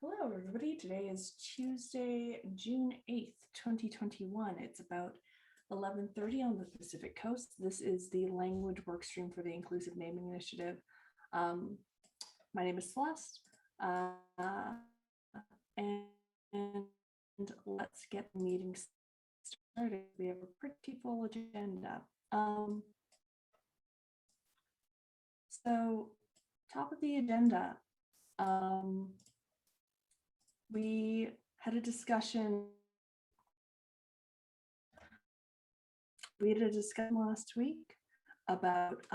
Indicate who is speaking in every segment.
Speaker 1: Hello, everybody. Today is Tuesday, June 8th, 2021. It's about 11:30 on the Pacific Coast. This is the language workstream for the Inclusive Naming Initiative. My name is Celeste, and let's get the meeting started. We have a pretty full agenda. So, top of the agenda. We had a discussion. We had a discussion last week about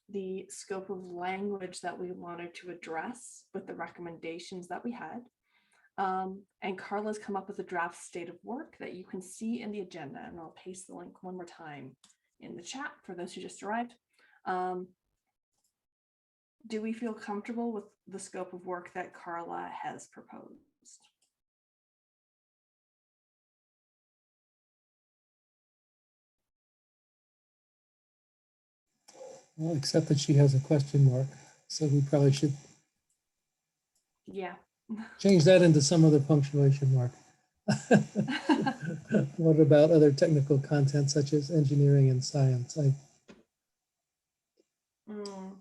Speaker 1: the scope of language that we wanted to address with the recommendations that we had. And Carla's come up with a draft state of work that you can see in the agenda, and I'll paste the link one more time in the chat for those who just arrived. Do we feel comfortable with the scope of work that Carla has proposed?
Speaker 2: Well, except that she has a question mark, so we probably should change that into some other punctuation mark. What about other technical content such as engineering and science?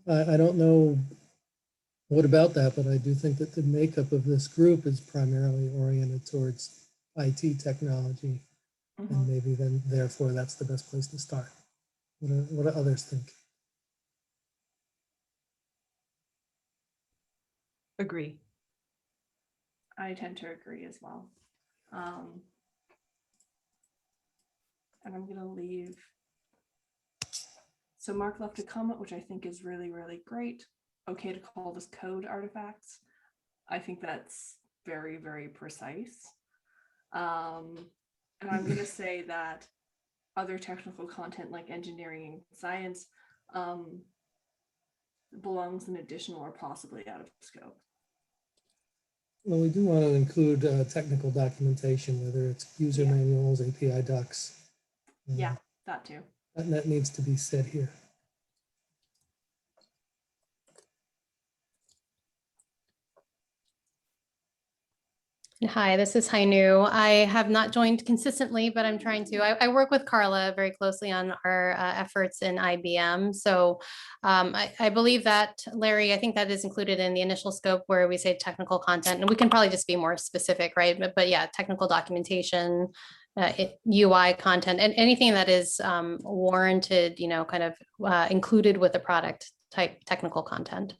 Speaker 2: I don't know what about that, but I do think that the makeup of this group is primarily oriented towards IT technology, and maybe then therefore that's the best place to start. What do others think?
Speaker 3: Agree.
Speaker 1: I tend to agree as well. And I'm going to leave. So Mark left a comment, which I think is really, really great. Okay to call this code artifacts. I think that's very, very precise. And I'm going to say that other technical content like engineering and science belongs in additional or possibly out of scope.
Speaker 2: Well, we do want to include technical documentation, whether it's user manuals, API docs.
Speaker 1: Yeah, that too.
Speaker 2: And that needs to be said here.
Speaker 4: Hi, this is Hainu. I have not joined consistently, but I'm trying to. I work with Carla very closely on our efforts in IBM. So I believe that, Larry, I think that is included in the initial scope where we say technical content, and we can probably just be more specific, right? But yeah, technical documentation, UI content, and anything that is warranted, kind of included with the product type technical content.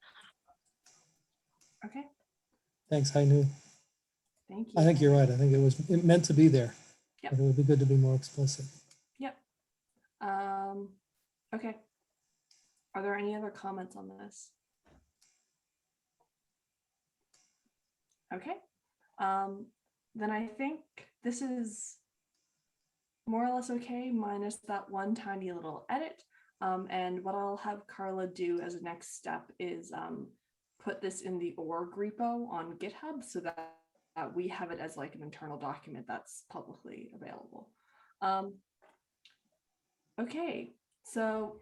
Speaker 1: Okay.
Speaker 2: Thanks, Hainu.
Speaker 1: Thank you.
Speaker 2: I think you're right. I think it meant to be there.
Speaker 1: Yep.
Speaker 2: But it would be good to be more explicit.
Speaker 1: Yep. Okay. Are there any other comments on this? Okay. Then I think this is more or less okay, minus that one tiny little edit. And what I'll have Carla do as a next step is put this in the org repo on GitHub so that we have it as like an internal document that's publicly available. Okay, so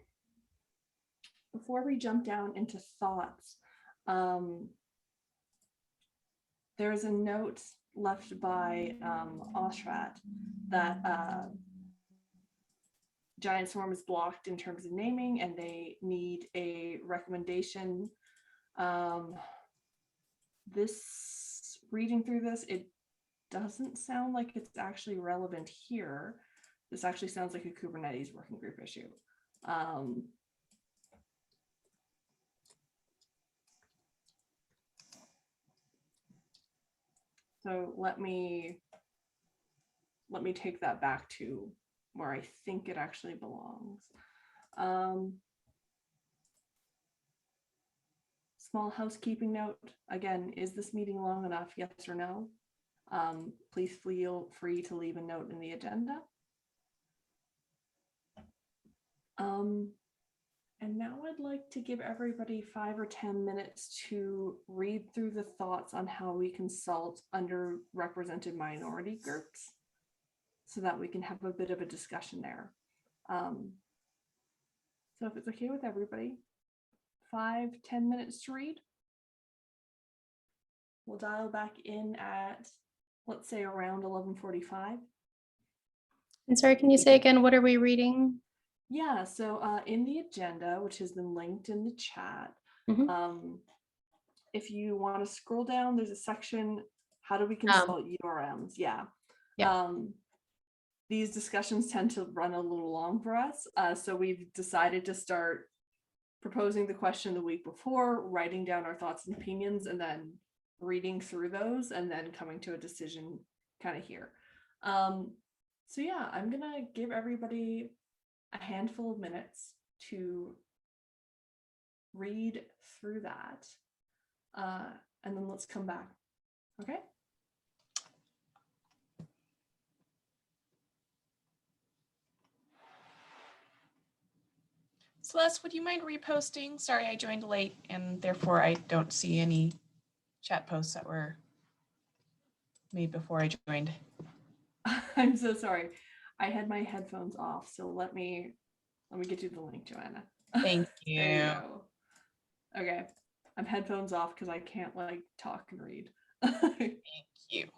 Speaker 1: before we jump down into thoughts, there's a note left by Oshrat that Giant Swarm is blocked in terms of naming and they need a recommendation. Reading through this, it doesn't sound like it's actually relevant here. This actually sounds like a Kubernetes working group issue. So let me take that back to where I think it actually belongs. Small housekeeping note, again, is this meeting long enough, yes or no? Please feel free to leave a note in the agenda. And now I'd like to give everybody 5 or 10 minutes to read through the thoughts on how we consult underrepresented minority groups so that we can have a bit of a discussion there. So if it's okay with everybody, 5-10 minutes to read. we'll dial back in at, let's say, around 11:45.
Speaker 4: And sorry, can you say again, what are we reading?
Speaker 1: Yeah, so in the agenda, which has been linked in the chat,
Speaker 4: Mhm.
Speaker 1: if you want to scroll down, there's a section, how do we consult URMs? Yeah.
Speaker 4: Yeah.
Speaker 1: These discussions tend to run a little long for us. So we've decided to start proposing the question the week before, writing down our thoughts and opinions, and then reading through those and then coming to a decision kind of here. So yeah, I'm gonna give everybody a handful of minutes to read through that. And then let's come back. Okay?
Speaker 3: Celeste, would you mind reposting? Sorry, I joined late and therefore I don't see any chat posts that were made before I joined.
Speaker 1: I'm so sorry. I had my headphones off, so let me get you the link, Joanna.
Speaker 3: Thank you.
Speaker 1: There you go. Okay. I'm headphones off because I can't like talk and read.
Speaker 3: Thank you.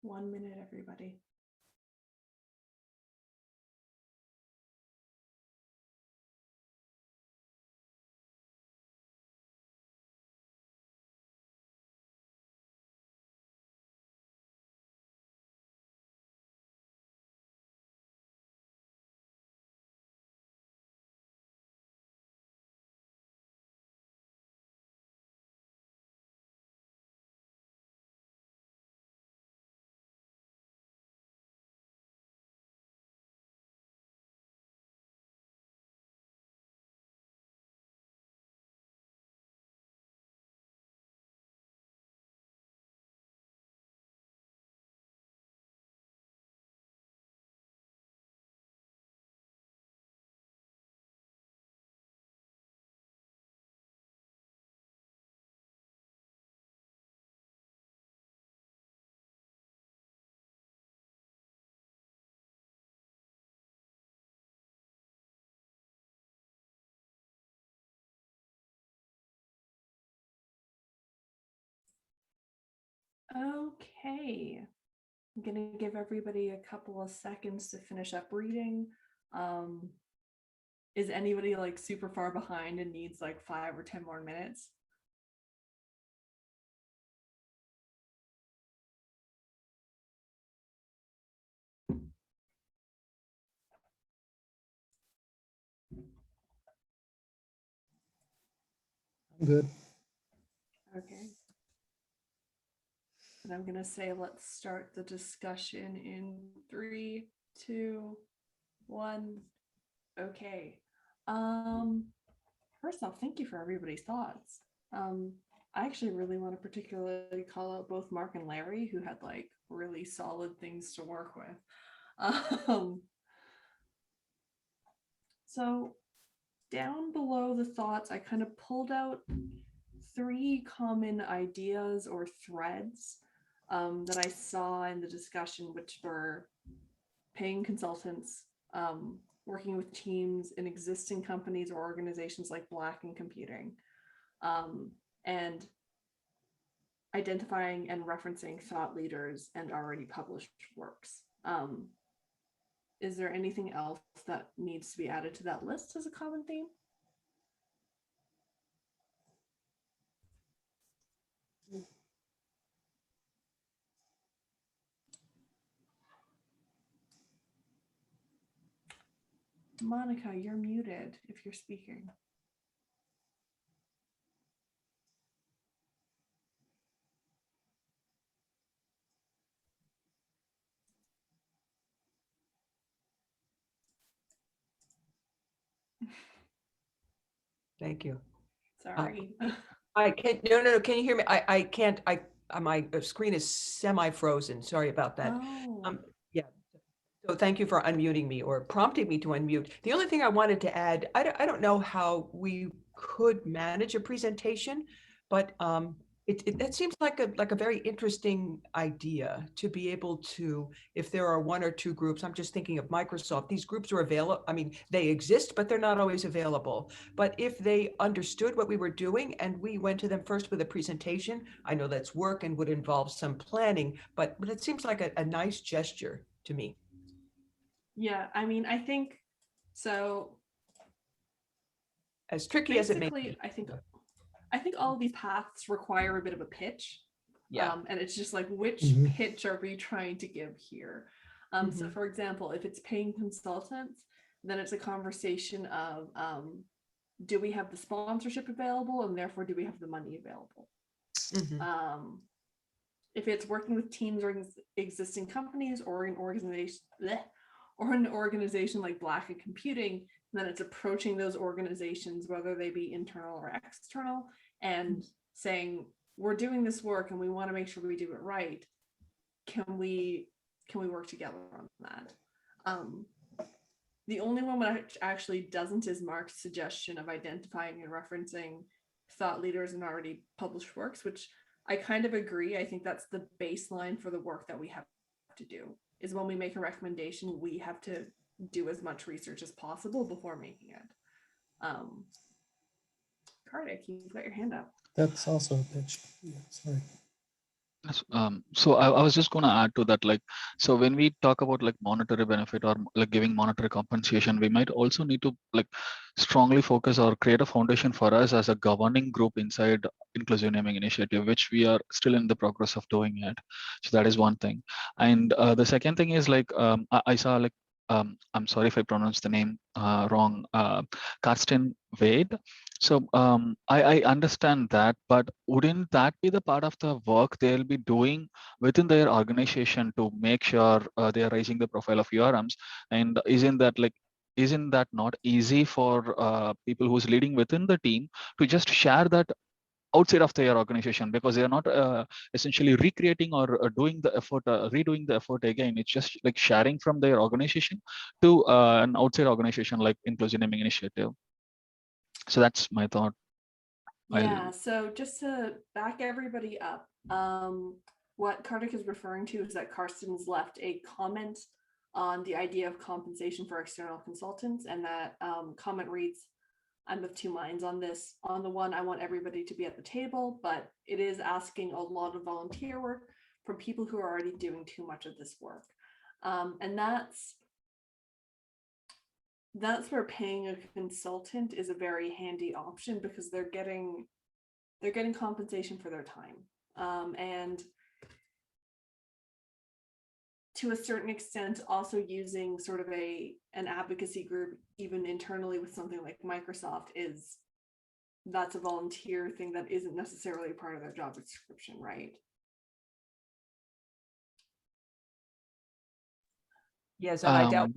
Speaker 1: 1 minute, everybody. Okay. I'm going to give everybody a couple of seconds to finish up reading. Is anybody like super far behind and needs like 5 or 10 more minutes?
Speaker 2: I'm good.
Speaker 1: Okay. And I'm going to say, let's start the discussion in 3, 2, 1. Okay. First off, thank you for everybody's thoughts. I actually really want to particularly call out both Mark and Larry, who had like really solid things to work with. So down below the thoughts, I kind of pulled out 3 common ideas or threads that I saw in the discussion, which were paying consultants, working with teams in existing companies or organizations like Black in Computing, and identifying and referencing thought leaders and already published works. Is there anything else that needs to be added to that list as a common theme? Monica, you're muted if you're speaking.
Speaker 5: Thank you.
Speaker 1: Sorry.
Speaker 5: I can't, no, can you hear me? I can't, my screen is semi-frozen. Sorry about that.
Speaker 1: Oh.
Speaker 5: Yeah. So thank you for unmuting me or prompting me to unmute. The only thing I wanted to add, I don't know how we could manage a presentation, but that seems like a very interesting idea to be able to, if there are 1 or 2 groups, I'm just thinking of Microsoft, these groups are available. I mean, they exist, but they're not always available. But if they understood what we were doing and we went to them first with a presentation, I know that's work and would involve some planning, but it seems like a nice gesture to me.
Speaker 1: Yeah, I mean, I think so.
Speaker 5: As tricky as it may
Speaker 1: Basically,
Speaker 5: be.
Speaker 1: I think all of these paths require a bit of a pitch.
Speaker 5: Yeah.
Speaker 1: And it's just like, which
Speaker 2: Mhm.
Speaker 1: pitch are we trying to give here? So for example, if it's paying consultants, then it's a conversation of, do we have the sponsorship available and therefore do we have the money available?
Speaker 5: Mhm.
Speaker 1: If it's working with teams or existing companies or an organization like Black in Computing, then it's approaching those organizations, whether they be internal or external, and saying, we're doing this work and we want to make sure we do it right. Can we work together on that? The only one which actually doesn't is Mark's suggestion of identifying and referencing thought leaders and already published works, which I kind of agree. I think that's the baseline for the work that we have to do, is when we make a recommendation, we have to do as much research as possible before making it. Kartik, you've got your hand up.
Speaker 2: That's also a pitch. Yeah, sorry.
Speaker 6: Yes, so I was just going to add to that, like, so when we talk about like monetary benefit or like giving monetary compensation, we might also need to like strongly focus or create a foundation for us as a governing group inside inclusive naming initiative, which we are still in the progress of doing it. So that is one thing. And the second thing is like, I saw like, I'm sorry if I pronounce the name wrong, Karsten Wade. So I understand that, but wouldn't that be the part of the work they'll be doing within their organization to make sure they are raising the profile of URMs? And isn't that not easy for people who's leading within the team to just share that outside of their organization, because they are not essentially recreating or doing the effort, redoing the effort again. It's just like sharing from their organization to an outside organization like Inclusive Naming Initiative. So that's my thought.
Speaker 1: Yeah, so just to back everybody up, what Kartik is referring to is that Karsten's left a comment on the idea of compensation for external consultants, and that comment reads, I'm of two minds on this. On the one, I want everybody to be at the table, but it is asking a lot of volunteer work from people who are already doing too much of this work. And that's where paying a consultant is a very handy option, because they're getting compensation for their time. And to a certain extent, also using sort of an advocacy group, even internally with something like Microsoft, that's a volunteer thing that isn't necessarily a part of their job description, right?
Speaker 5: Yes, and I doubt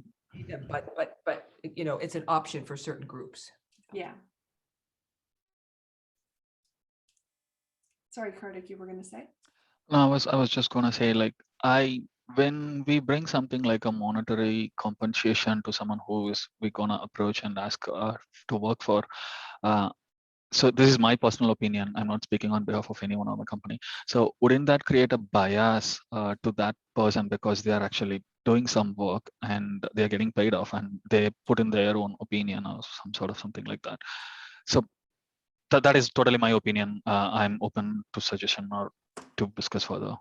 Speaker 5: them, but you know, it's an option for certain groups.
Speaker 1: Yeah. Sorry, Kartik, you were going to say?
Speaker 6: No, I was just gonna say, like, when we bring something like a monetary compensation to someone who is we gonna approach and ask to work for, so this is my personal opinion. I'm not speaking on behalf of anyone on the company. So wouldn't that create a bias to that person, because they are actually doing some work and they're getting paid off, and they put in their own opinion or some sort of something like that. So that is totally my opinion. I'm open to suggestion or to discuss further.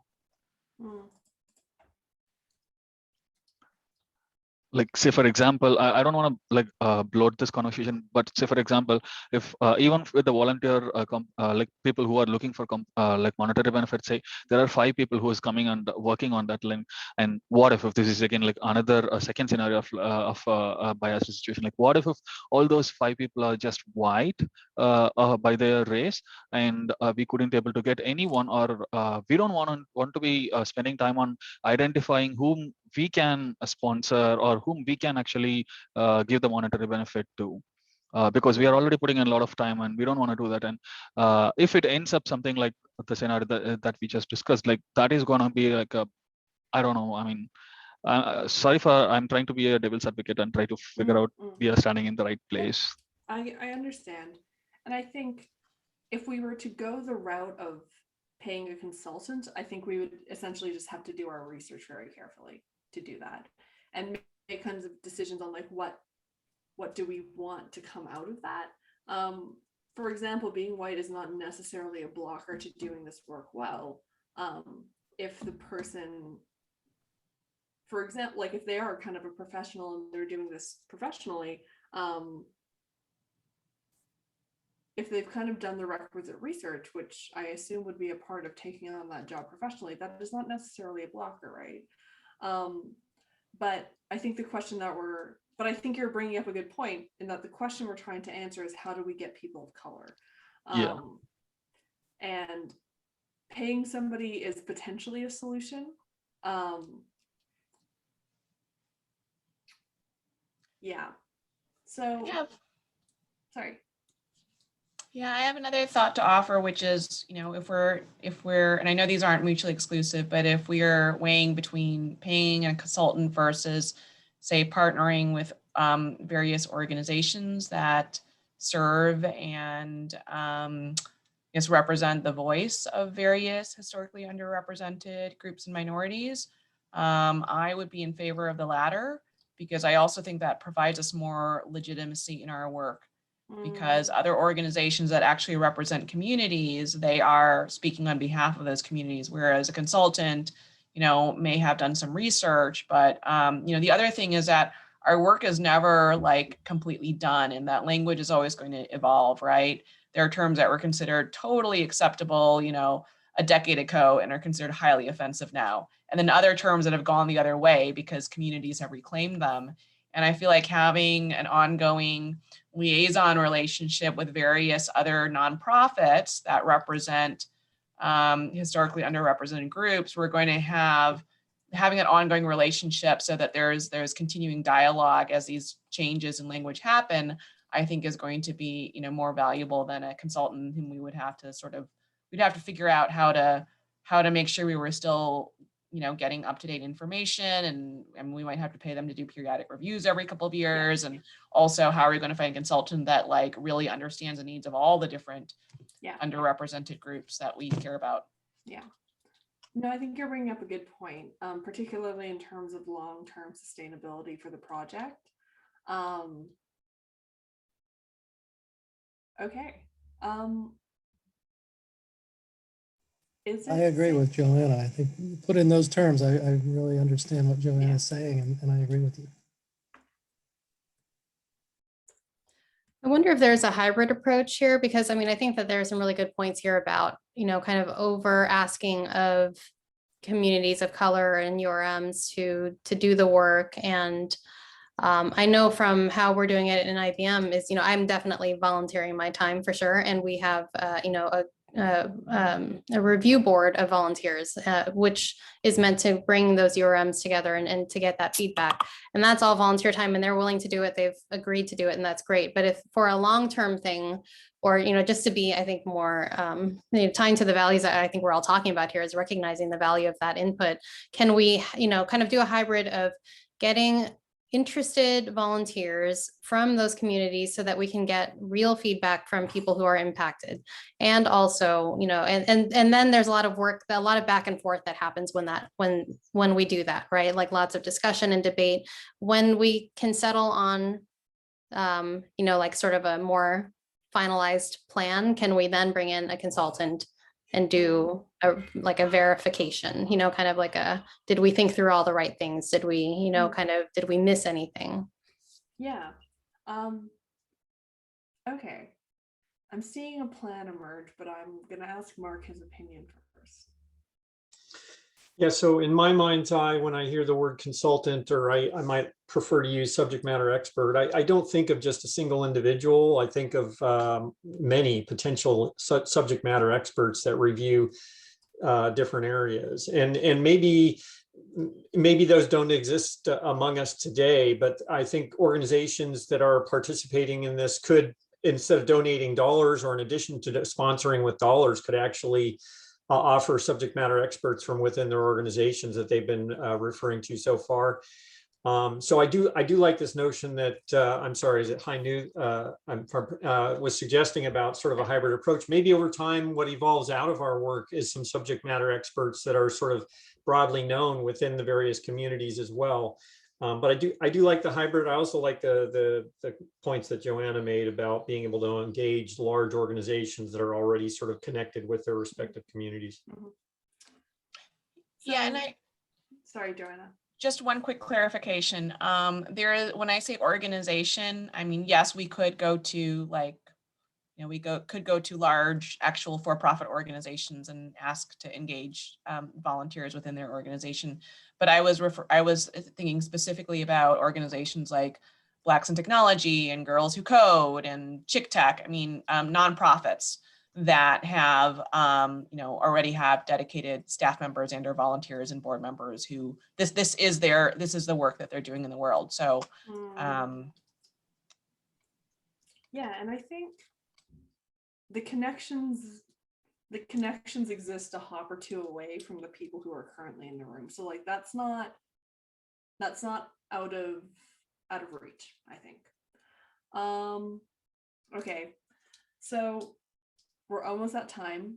Speaker 6: Like, say for example, I don't want to like bloat this conversation, but say for example, if even with the volunteer like people who are looking for like monetary benefits, say there are 5 people who is coming and working on that link, and what if this is again like another second scenario of a biased situation? Like, what if all those 5 people are just white by their race, and we couldn't able to get anyone, or we don't want to be spending time on identifying whom we can sponsor or whom we can actually give the monetary benefit to, because we are already putting in a lot of time and we don't want to do that. And if it ends up something like the scenario that we just discussed, like that is going to be like a, I don't know, I mean, sorry for, I'm trying to be a devil's advocate and try to figure out we are standing in the right place.
Speaker 1: I understand. And I think if we were to go the route of paying a consultant, I think we would essentially just have to do our research very carefully to do that, and make kinds of decisions on like what do we want to come out of that. For example, being white is not necessarily a blocker to doing this work well. If the person, for example, like if they are kind of a professional and they're doing this professionally, if they've kind of done the requisite research, which I assume would be a part of taking on that job professionally, that is not necessarily a blocker, right? But I think the question but I think you're bringing up a good point, in that the question we're trying to answer is, how do we get people of color?
Speaker 6: Yeah.
Speaker 1: And paying somebody is potentially a solution. Yeah. So, sorry.
Speaker 3: Yeah, I have another thought to offer, which is, you know, if we're, and I know these aren't mutually exclusive, but if we are weighing between paying a consultant versus, say, partnering with various organizations that serve and represent the voice of various historically underrepresented groups and minorities, I would be in favor of the latter, because I also think that provides us more legitimacy in our work. because other organizations that actually represent communities, they are speaking on behalf of those communities, whereas a consultant, may have done some research. But, the other thing is that our work is never like completely done, and that language is always going to evolve, right? There are terms that were considered totally acceptable, a decade ago and are considered highly offensive now. And then other terms that have gone the other way because communities have reclaimed them. And I feel like having an ongoing liaison relationship with various other nonprofits that represent historically underrepresented groups, we're going to having an ongoing relationship so that there's continuing dialogue as these changes in language happen, I think is going to be, more valuable than a consultant whom we would have to we'd have to figure out how to make sure we were still, getting up-to-date information, and we might have to pay them to do periodic reviews every couple of years. And also, how are we going to find a consultant that like really understands the needs of all the different underrepresented groups that we care about?
Speaker 1: Yeah. No, I think you're bringing up a good point, particularly in terms of long-term sustainability for the project. Okay.
Speaker 2: I agree with Joanna. I think put in those terms, I really understand what Joanna's saying, and I agree with you.
Speaker 4: I wonder if there's a hybrid approach here, because I think that there are some really good points here about, kind of over asking of communities of color and URMs to do the work. And I know from how we're doing it in IBM is, I'm definitely volunteering my time for sure. And we have, a review board of volunteers, which is meant to bring those URMs together and to get that feedback. And that's all volunteer time, and they're willing to do it. They've agreed to do it, and that's great. But if for a long-term thing, or, just to be, I think, more tying to the values that I think we're all talking about here is recognizing the value of that input. Can we, kind of do a hybrid of getting interested volunteers from those communities so that we can get real feedback from people who are impacted? And also, and then there's a lot of work, a lot of back and forth that happens when we do that, right? Like lots of discussion and debate. When we can settle on, like sort of a more finalized plan, can we then bring in a consultant and do a verification, kind of like did we think through all the right things? Did we, did we miss anything?
Speaker 1: Yeah. Okay. I'm seeing a plan emerge, but I'm going to ask Mark his opinion first.
Speaker 7: Yeah, so in my mind's eye, when I hear the word consultant, or I might prefer to use subject matter expert, I don't think of just a single individual. I think of many potential subject matter experts that review different areas. And maybe those don't exist among us today, but I think organizations that are participating in this could, instead of donating dollars or in addition to sponsoring with dollars, could actually offer subject matter experts from within their organizations that they've been referring to so far. So I do like this notion that I'm sorry, is it High New was suggesting about sort of a hybrid approach. Maybe over time, what evolves out of our work is some subject matter experts that are sort of broadly known within the various communities as well. But I do like the hybrid. I also like the points that Joanna made about being able to engage large organizations that are already sort of connected with their respective communities.
Speaker 1: Mm-hmm.
Speaker 3: Yeah, and
Speaker 1: sorry, Joanna.
Speaker 3: Just one quick clarification. When I say organization, I mean, yes, we could go to could go to large actual for-profit organizations and ask to engage volunteers within their organization. But I was thinking specifically about organizations like Blacks in Technology and Girls Who Code and Chick Tech. I mean, nonprofits that have already have dedicated staff members and or volunteers and board members who this is the work that they're doing in the world. So
Speaker 1: yeah, and I think the connections exist a hop or two away from the people who are currently in the room. So like that's not out of reach, I think. Okay, so we're almost at time.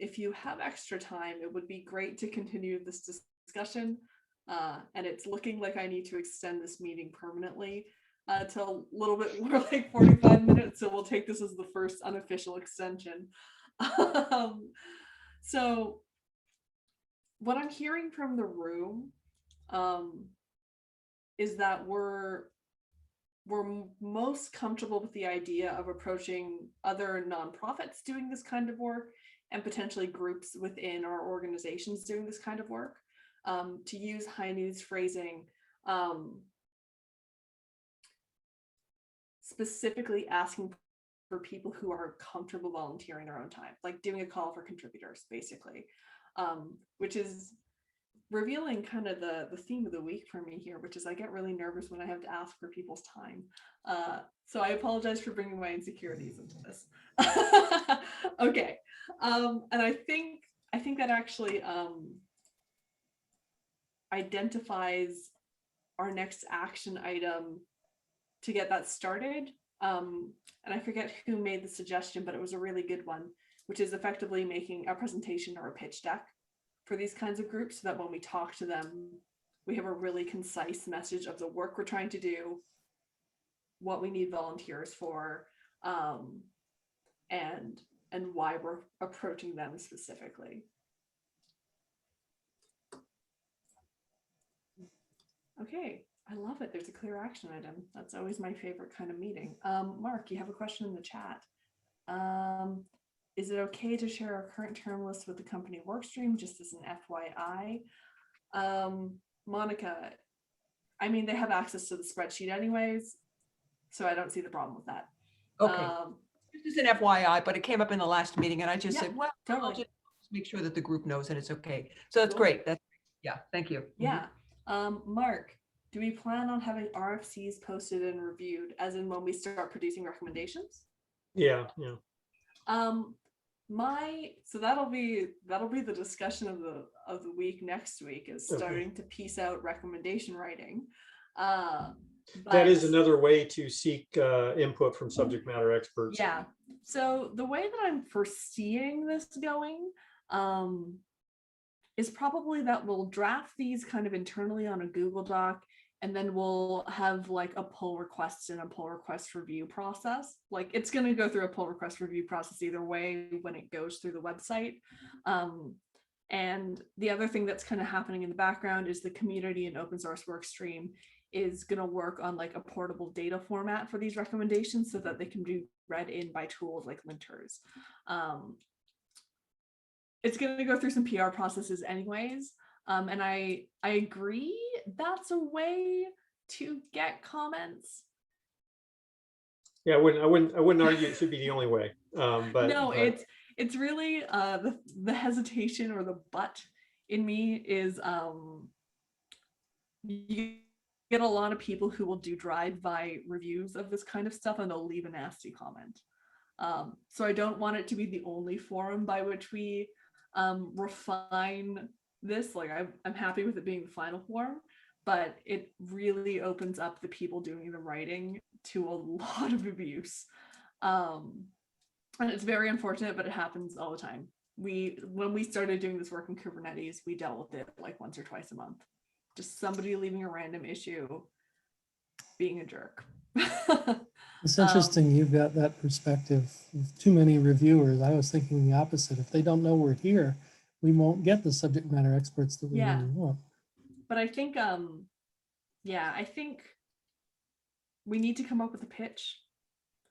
Speaker 1: If you have extra time, it would be great to continue this discussion. And it's looking like I need to extend this meeting permanently. to a little bit more like 45 minutes. So we'll take this as the first unofficial extension. So what I'm hearing from the room is that we're most comfortable with the idea of approaching other nonprofits doing this kind of work and potentially groups within our organizations doing this kind of work. To use Heidi's phrasing, specifically asking for people who are comfortable volunteering their own time, like doing a call for contributors, basically, which is revealing kind of the theme of the week for me here, which is I get really nervous when I have to ask for people's time. So I apologize for bringing my insecurities into this. Okay, and I think that actually identifies our next action item to get that started. And I forget who made the suggestion, but it was a really good one, which is effectively making a presentation or a pitch deck for these kinds of groups so that when we talk to them, we have a really concise message of the work we're trying to do, what we need volunteers for, and why we're approaching them specifically. Okay, I love it. There's a clear action item. That's always my favorite kind of meeting. Mark, you have a question in the chat. Is it okay to share our current term list with the company Workstream, just as an FYI? Monica, I mean, they have access to the spreadsheet anyways, so I don't see the problem with that.
Speaker 5: Okay. This is an FYI, but it came up in the last meeting and I just said, well,
Speaker 1: totally.
Speaker 5: I'll just make sure that the group knows and it's okay. So that's
Speaker 1: Cool.
Speaker 5: great. That's, yeah, thank you.
Speaker 1: Yeah. Mark, do we plan on having RFCs posted and reviewed, as in when we start producing recommendations?
Speaker 7: Yeah.
Speaker 1: So that'll be the discussion of the week next week, is starting to piece out recommendation writing.
Speaker 7: That is another way to seek input from subject matter experts.
Speaker 1: Yeah. So the way that I'm foreseeing this going is probably that we'll draft these kind of internally on a Google Doc, and then we'll have like a pull request and a pull request review process. Like it's going to go through a pull request review process either way when it goes through the website. And the other thing that's kind of happening in the background is the community and open source Workstream is going to work on like a portable data format for these recommendations so that they can be read in by tools like linters. It's going to go through some PR processes anyways. And I agree that's a way to get comments.
Speaker 7: Yeah, I wouldn't argue it should be the only way. But
Speaker 1: no, it's really the hesitation or the but in me is you get a lot of people who will do drive-by reviews of this kind of stuff and they'll leave a nasty comment. So I don't want it to be the only forum by which we refine this. Like I'm happy with it being the final form, but it really opens up the people doing the writing to a lot of abuse. And it's very unfortunate, but it happens all the time. When we started doing this work in Kubernetes, we dealt with it like once or twice a month. Just somebody leaving a random issue, being a jerk.
Speaker 2: It's interesting you've got that perspective of too many reviewers. I was thinking the opposite. If they don't know we're here, we won't get the subject matter experts that we really want.
Speaker 1: But I think, I think we need to come up with a pitch.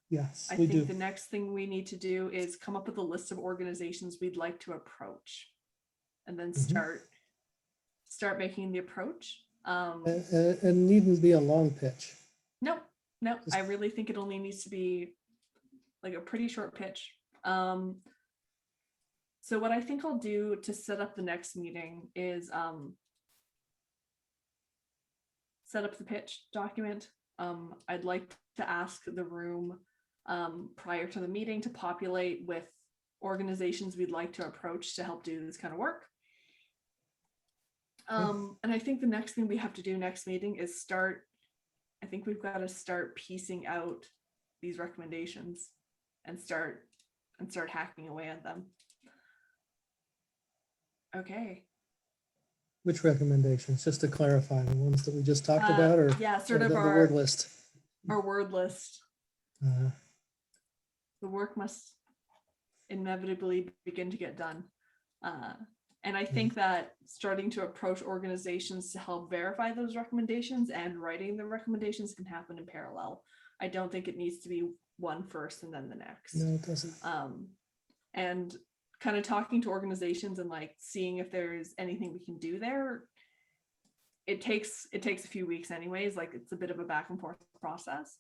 Speaker 2: Yes,
Speaker 1: I think the next thing we need to do is come up with a list of organizations we'd like to approach, and then start making the approach.
Speaker 2: It needn't be a long pitch.
Speaker 1: No, I really think it only needs to be like a pretty short pitch. So what I think I'll do to set up the next meeting is set up the pitch document. I'd like to ask the room prior to the meeting to populate with organizations we'd like to approach to help do this kind of work. And I think the next thing we have to do next meeting is we've got to start piecing out these recommendations and start hacking away at them. Okay.
Speaker 2: Which recommendations? Just to clarify, the ones that we just talked about, or
Speaker 1: sort of
Speaker 2: the
Speaker 1: our
Speaker 2: word list?
Speaker 1: our word list.
Speaker 2: Uh,
Speaker 1: The work must inevitably begin to get done. And I think that starting to approach organizations to help verify those recommendations and writing the recommendations can happen in parallel. I don't think it needs to be one first and then the next.
Speaker 2: no, it doesn't.
Speaker 1: And kind of talking to organizations and like seeing if there's anything we can do there. It takes a few weeks anyways, like it's a bit of a back and forth process.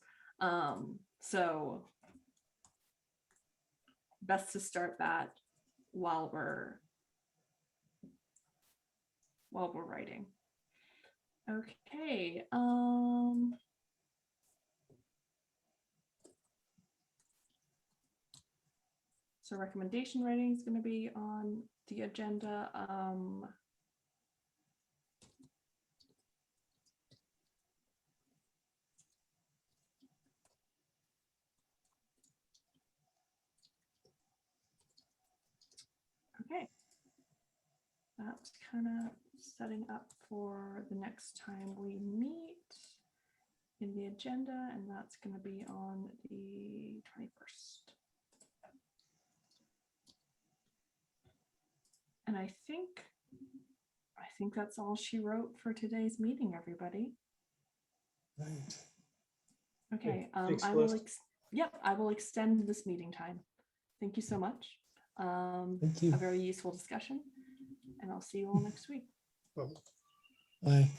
Speaker 1: So best to start that while we're writing. Okay. So recommendation writing is going to be on the agenda. Okay. That's kind of setting up for the next time we meet in the agenda, and that's going to be on the 21st. And I think that's all she wrote for today's meeting, everybody.
Speaker 2: Right.
Speaker 1: Okay,
Speaker 7: Thanks,
Speaker 1: I will
Speaker 7: Liz.
Speaker 1: I will extend this meeting time. Thank you so much.
Speaker 2: Thank you.
Speaker 1: A very useful discussion, and I'll see you all next week.
Speaker 7: Well,
Speaker 2: Bye.